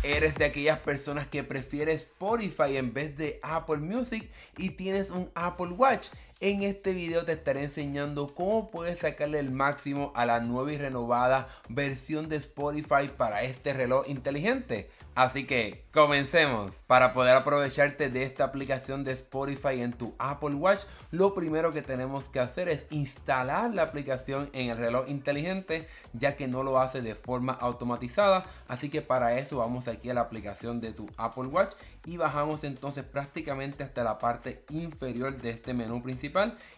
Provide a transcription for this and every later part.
¿Eres de aquellas personas que prefiere Spotify en vez de Apple Music y tienes un Apple Watch? En este video te estaré enseñando cómo puedes sacarle el máximo a la nueva y renovada versión de Spotify para este reloj inteligente. Así que comencemos. Para poder aprovecharte de esta aplicación de Spotify en tu Apple Watch, lo primero que tenemos que hacer es instalar la aplicación en el reloj inteligente, ya que no lo hace de forma automatizada. Así que para eso vamos aquí a la aplicación de tu Apple Watch y bajamos entonces prácticamente hasta la parte inferior de este menú principal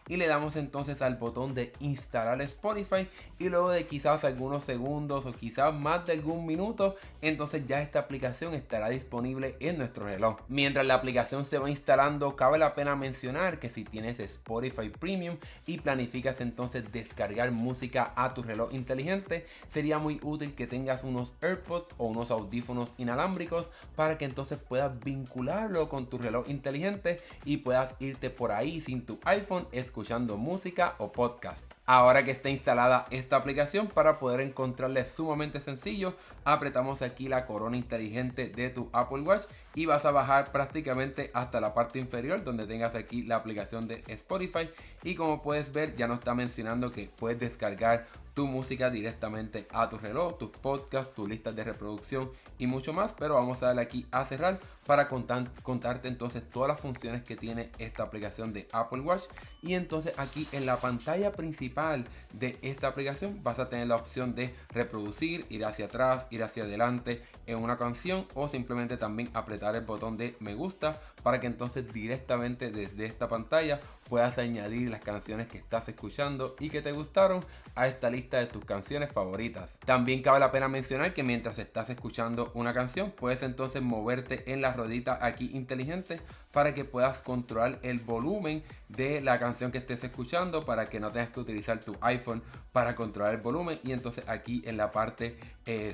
y le damos entonces al botón de instalar Spotify, y luego de quizás algunos segundos o quizás más de algún minuto, entonces ya esta aplicación estará disponible en nuestro reloj. Mientras la aplicación se va instalando, cabe la pena mencionar que si tienes Spotify Premium y planificas entonces descargar música a tu reloj inteligente, sería muy útil que tengas unos AirPods o unos audífonos inalámbricos para que entonces puedas vincularlo con tu reloj inteligente y puedas irte por ahí sin tu iPhone escuchando música o podcast. Ahora que está instalada esta aplicación, para poder encontrarla es sumamente sencillo. Apretamos aquí la corona inteligente de tu Apple Watch y vas a bajar prácticamente hasta la parte inferior donde tengas aquí la aplicación de Spotify, y como puedes ver ya nos está mencionando que puedes descargar tu música directamente a tu reloj, tus podcasts, tus listas de reproducción y mucho más. Pero vamos a darle aquí a cerrar para contarte entonces todas las funciones que tiene esta aplicación de Apple Watch. Y entonces aquí en la pantalla principal de esta aplicación vas a tener la opción de reproducir, ir hacia atrás, ir hacia adelante en una canción, o simplemente también apretar el botón de me gusta para que entonces directamente desde esta pantalla puedas añadir las canciones que estás escuchando y que te gustaron a esta lista de tus canciones favoritas. También cabe la pena mencionar que mientras estás escuchando una canción, puedes entonces moverte en la ruedita aquí inteligente para que puedas controlar el volumen de la canción que estés escuchando, para que no tengas que utilizar tu iPhone para controlar el volumen. Y entonces aquí en la parte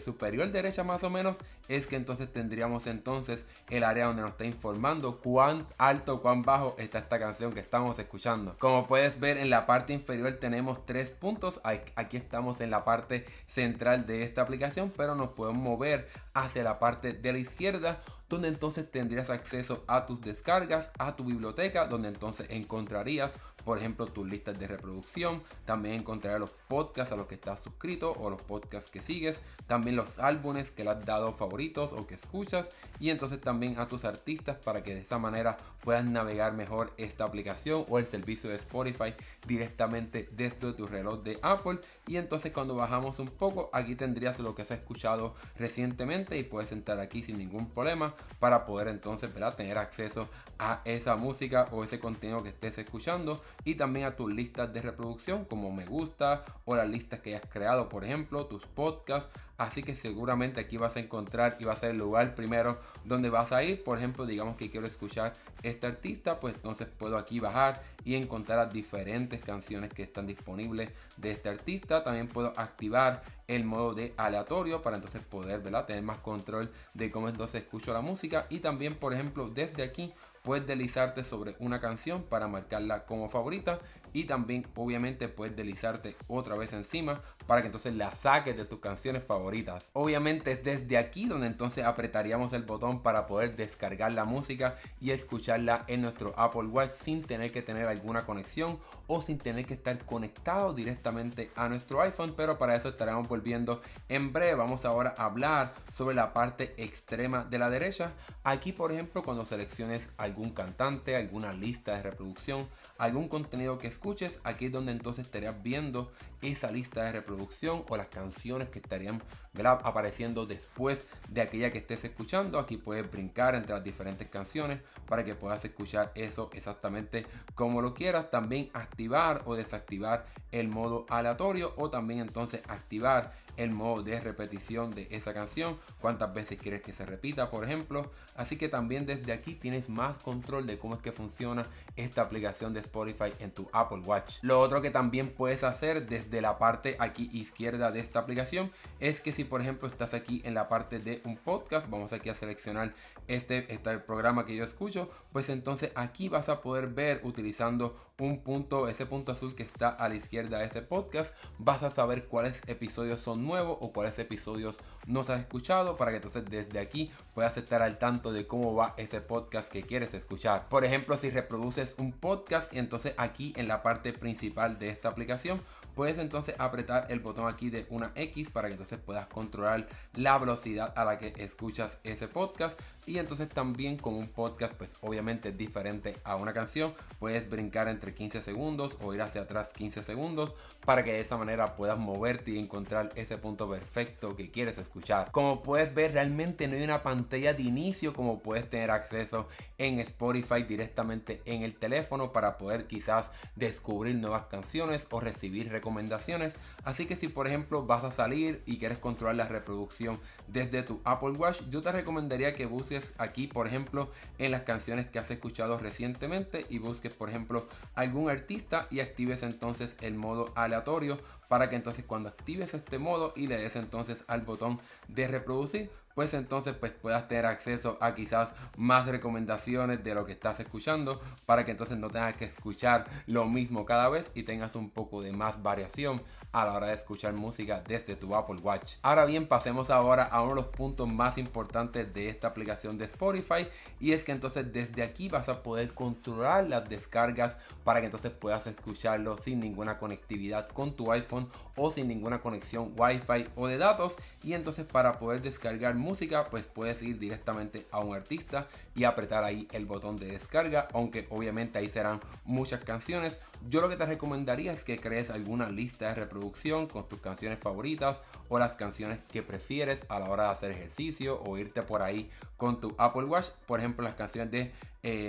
superior derecha más o menos es que entonces tendríamos entonces el área donde nos está informando cuán alto, cuán bajo está esta canción que estamos escuchando. Como puedes ver, en la parte inferior tenemos 3 puntos. Aquí estamos en la parte central de esta aplicación, pero nos podemos mover hacia la parte de la izquierda, donde entonces tendrías acceso a tus descargas, a tu biblioteca, donde entonces encontrarías por ejemplo tus listas de reproducción. También encontrarás los podcasts a los que estás suscrito o los podcasts que sigues, también los álbumes que le has dado favoritos o que escuchas, y entonces también a tus artistas, para que de esa manera puedas navegar mejor esta aplicación o el servicio de Spotify directamente desde tu reloj de Apple. Y entonces cuando bajamos un poco, aquí tendrías lo que has escuchado recientemente y puedes entrar aquí sin ningún problema para poder entonces, ¿verdad?, tener acceso a esa música o ese contenido que estés escuchando, y también a tus listas de reproducción como me gusta o las listas que hayas creado, por ejemplo tus podcasts. Así que seguramente aquí vas a encontrar y va a ser el lugar primero donde vas a ir. Por ejemplo, digamos que quiero escuchar este artista, pues entonces puedo aquí bajar y encontrar las diferentes canciones que están disponibles de este artista. También puedo activar el modo de aleatorio para entonces poder, ¿verdad?, tener más control de cómo entonces escucho la música. Y también, por ejemplo, desde aquí puedes deslizarte sobre una canción para marcarla como favorita, y también obviamente puedes deslizarte otra vez encima para que entonces la saques de tus canciones favoritas. Obviamente es desde aquí donde entonces apretaríamos el botón para poder descargar la música y escucharla en nuestro Apple Watch sin tener que tener alguna conexión o sin tener que estar conectado directamente a nuestro iPhone, pero para eso estaremos volviendo en breve. Vamos ahora a hablar sobre la parte extrema de la derecha. Aquí, por ejemplo, cuando selecciones algún cantante, alguna lista de reproducción, algún contenido que escuches, aquí es donde entonces estarías viendo esa lista de reproducción o las canciones que estarían, ¿verdad?, apareciendo después de aquella que estés escuchando. Aquí puedes brincar entre las diferentes canciones para que puedas escuchar eso exactamente como lo quieras. También activar o desactivar el modo aleatorio, o también entonces activar el modo de repetición de esa canción, cuántas veces quieres que se repita, por ejemplo. Así que también desde aquí tienes más control de cómo es que funciona esta aplicación de Spotify en tu Apple Watch. Lo otro que también puedes hacer desde desde la parte aquí izquierda de esta aplicación es que si por ejemplo estás aquí en la parte de un podcast, vamos aquí a seleccionar este programa que yo escucho, pues entonces aquí vas a poder ver utilizando un punto, ese punto azul que está a la izquierda de ese podcast, vas a saber cuáles episodios son nuevos o cuáles episodios no se has escuchado, para que entonces desde aquí puedas estar al tanto de cómo va ese podcast que quieres escuchar. Por ejemplo, si reproduces un podcast y entonces aquí en la parte principal de esta aplicación puedes entonces apretar el botón aquí de una X para que entonces puedas controlar la velocidad a la que escuchas ese podcast. Y entonces también con un podcast pues obviamente es diferente a una canción, puedes brincar entre 15 segundos o ir hacia atrás 15 segundos para que de esa manera puedas moverte y encontrar ese punto perfecto que quieres escuchar. Como puedes ver, realmente no hay una pantalla de inicio como puedes tener acceso en Spotify directamente en el teléfono para poder quizás descubrir nuevas canciones o recibir recomendaciones. Así que si por ejemplo vas a salir y quieres controlar la reproducción desde tu Apple Watch, yo te recomendaría que busques aquí por ejemplo en las canciones que has escuchado recientemente y busques por ejemplo algún artista y actives entonces el modo aleatorio, para que entonces cuando actives este modo y le des entonces al botón de reproducir, pues entonces pues puedas tener acceso a quizás más recomendaciones de lo que estás escuchando, para que entonces no tengas que escuchar lo mismo cada vez y tengas un poco de más variación a la hora de escuchar música desde tu Apple Watch. Ahora bien, pasemos ahora a uno de los puntos más importantes de esta aplicación de Spotify, y es que entonces desde aquí vas a poder controlar las descargas para que entonces puedas escucharlo sin ninguna conectividad con tu iPhone o sin ninguna conexión Wi-Fi o de datos. Y entonces para poder descargar música pues puedes ir directamente a un artista y apretar ahí el botón de descarga, aunque obviamente ahí serán muchas canciones. Yo lo que te recomendaría es que crees alguna lista de reproducción con tus canciones favoritas o las canciones que prefieres a la hora de hacer ejercicio o irte por ahí con tu Apple Watch. Por ejemplo, las canciones de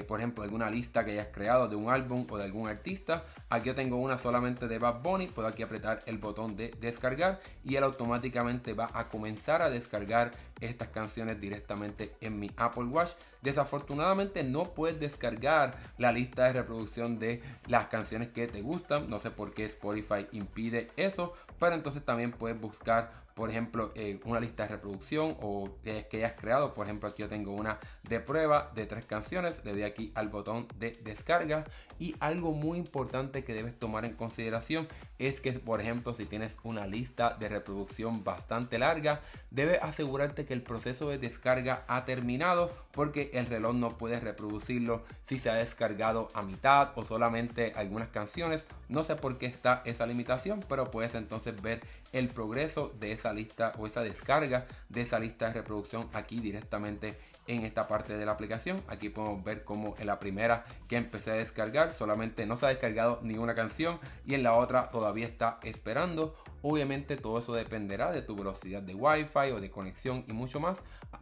por ejemplo alguna lista que hayas creado de un álbum o de algún artista. Aquí yo tengo una solamente de Bad Bunny, puedo aquí apretar el botón de descargar y él automáticamente va a comenzar a descargar estas canciones directamente en mi Apple Watch. Desafortunadamente no puedes descargar la lista de reproducción de las canciones que te gustan, no sé por qué Spotify impide eso, pero entonces también puedes buscar por ejemplo una lista de reproducción o que hayas creado. Por ejemplo, aquí yo tengo una de prueba de 3 canciones, le doy aquí al botón de descarga. Y algo muy importante que debes tomar en consideración es que por ejemplo si tienes una lista de reproducción bastante larga, debes asegurarte que el proceso de descarga ha terminado, porque el reloj no puede reproducirlo si se ha descargado a mitad o solamente algunas canciones. No sé por qué está esa limitación, pero puedes entonces ver el progreso de esa lista o esa descarga de esa lista de reproducción aquí directamente en esta parte de la aplicación. Aquí podemos ver como en la primera que empecé a descargar solamente no se ha descargado ni una canción y en la otra todavía está esperando. Obviamente todo eso dependerá de tu velocidad de Wi-Fi o de conexión y mucho más,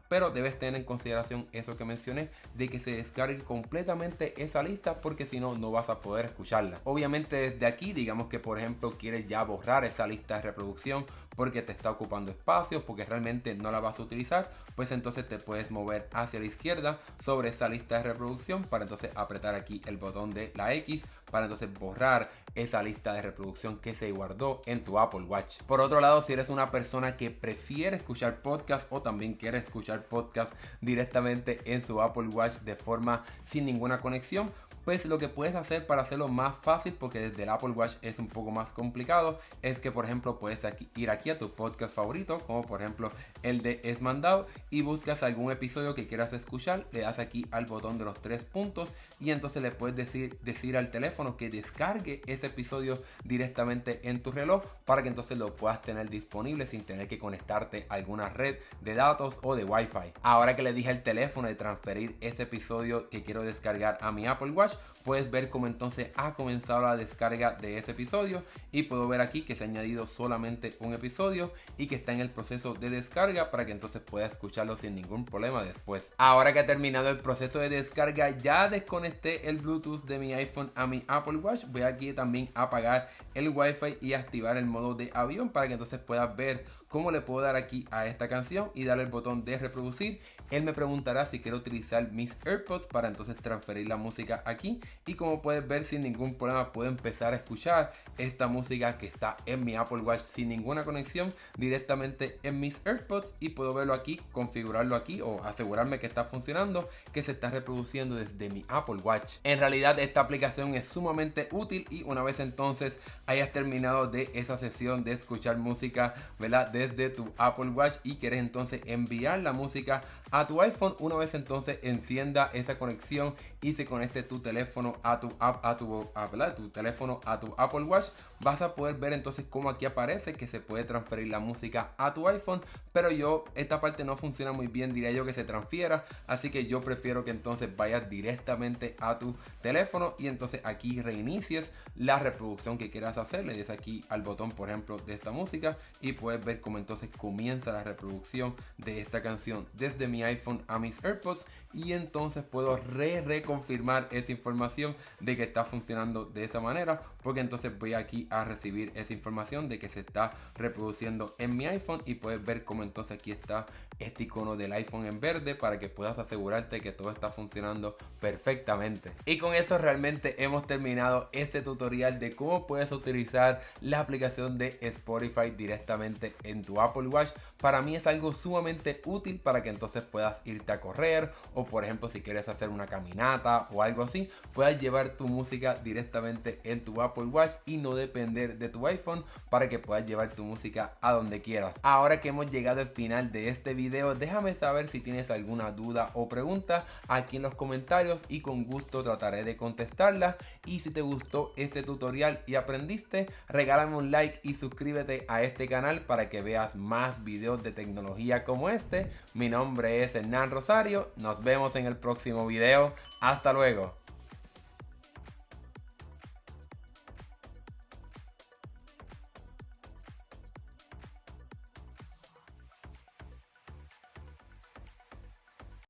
pero debes tener en consideración eso que mencioné, de que se descargue completamente esa lista, porque si no, no vas a poder escucharla. Obviamente desde aquí, digamos que por ejemplo quieres ya borrar esa lista de reproducción porque te está ocupando espacio, porque realmente no la vas a utilizar, pues entonces te puedes mover hacia la izquierda sobre esa lista de reproducción para entonces apretar aquí el botón de la X para entonces borrar esa lista de reproducción que se guardó en tu Apple Watch. Por otro lado, si eres una persona que prefiere escuchar podcast o también quiere escuchar podcast directamente en su Apple Watch de forma sin ninguna conexión, pues lo que puedes hacer para hacerlo más fácil, porque desde el Apple Watch es un poco más complicado, es que por ejemplo puedes ir aquí a tu podcast favorito, como por ejemplo el de Es Mandado, y buscas algún episodio que quieras escuchar, le das aquí al botón de los 3 puntos y entonces le puedes decir al teléfono que descargue ese episodio directamente en tu reloj, para que entonces lo puedas tener disponible sin tener que conectarte a alguna red de datos o de Wi-Fi. Ahora que le dije al teléfono de transferir ese episodio que quiero descargar a mi Apple Watch, puedes ver cómo entonces ha comenzado la descarga de ese episodio, y puedo ver aquí que se ha añadido solamente un episodio y que está en el proceso de descarga para que entonces pueda escucharlo sin ningún problema después. Ahora que ha terminado el proceso de descarga, ya desconecté el Bluetooth de mi iPhone a mi Apple Watch. Voy aquí también a apagar el Wi-Fi y activar el modo de avión para que entonces puedas ver cómo le puedo dar aquí a esta canción y darle el botón de reproducir. Él me preguntará si quiero utilizar mis AirPods para entonces transferir la música aquí, y como puedes ver sin ningún problema puedo empezar a escuchar esta música que está en mi Apple Watch sin ninguna conexión directamente en mis AirPods, y puedo verlo aquí, configurarlo aquí o asegurarme que está funcionando, que se está reproduciendo desde mi Apple Watch. En realidad esta aplicación es sumamente útil, y una vez entonces hayas terminado de esa sesión de escuchar música, ¿verdad?, desde tu Apple Watch y quieres entonces enviar la música a tu iPhone, una vez entonces encienda esa conexión y se conecte tu teléfono a tu teléfono a tu Apple Watch, vas a poder ver entonces cómo aquí aparece que se puede transferir la música a tu iPhone, pero esta parte no funciona muy bien, diría yo, que se transfiera, así que yo prefiero que entonces vayas directamente a tu teléfono y entonces aquí reinicies la reproducción que quieras hacer, le des aquí al botón por ejemplo de esta música y puedes ver cómo entonces comienza la reproducción de esta canción desde mi iPhone a mis AirPods, y entonces puedo reconfirmar esa información de que está funcionando de esa manera, porque entonces voy aquí a recibir esa información de que se está reproduciendo en mi iPhone, y puedes ver cómo entonces aquí está este icono del iPhone en verde para que puedas asegurarte que todo está funcionando perfectamente. Y con eso realmente hemos terminado este tutorial de cómo puedes utilizar la aplicación de Spotify directamente en tu Apple Watch. Para mí es algo sumamente útil para que entonces puedas irte a correr, o por ejemplo si quieres hacer una caminata o algo así, puedas llevar tu música directamente en tu Apple Watch y no depender de tu iPhone, para que puedas llevar tu música a donde quieras. Ahora que hemos llegado al final de este video, déjame saber si tienes alguna duda o pregunta aquí en los comentarios y con gusto trataré de contestarla. Y si te gustó este tutorial y aprendiste, regálame un like y suscríbete a este canal para que veas más videos de tecnología como este. Mi nombre es Hernán Rosario, nos vemos en el próximo video, hasta luego.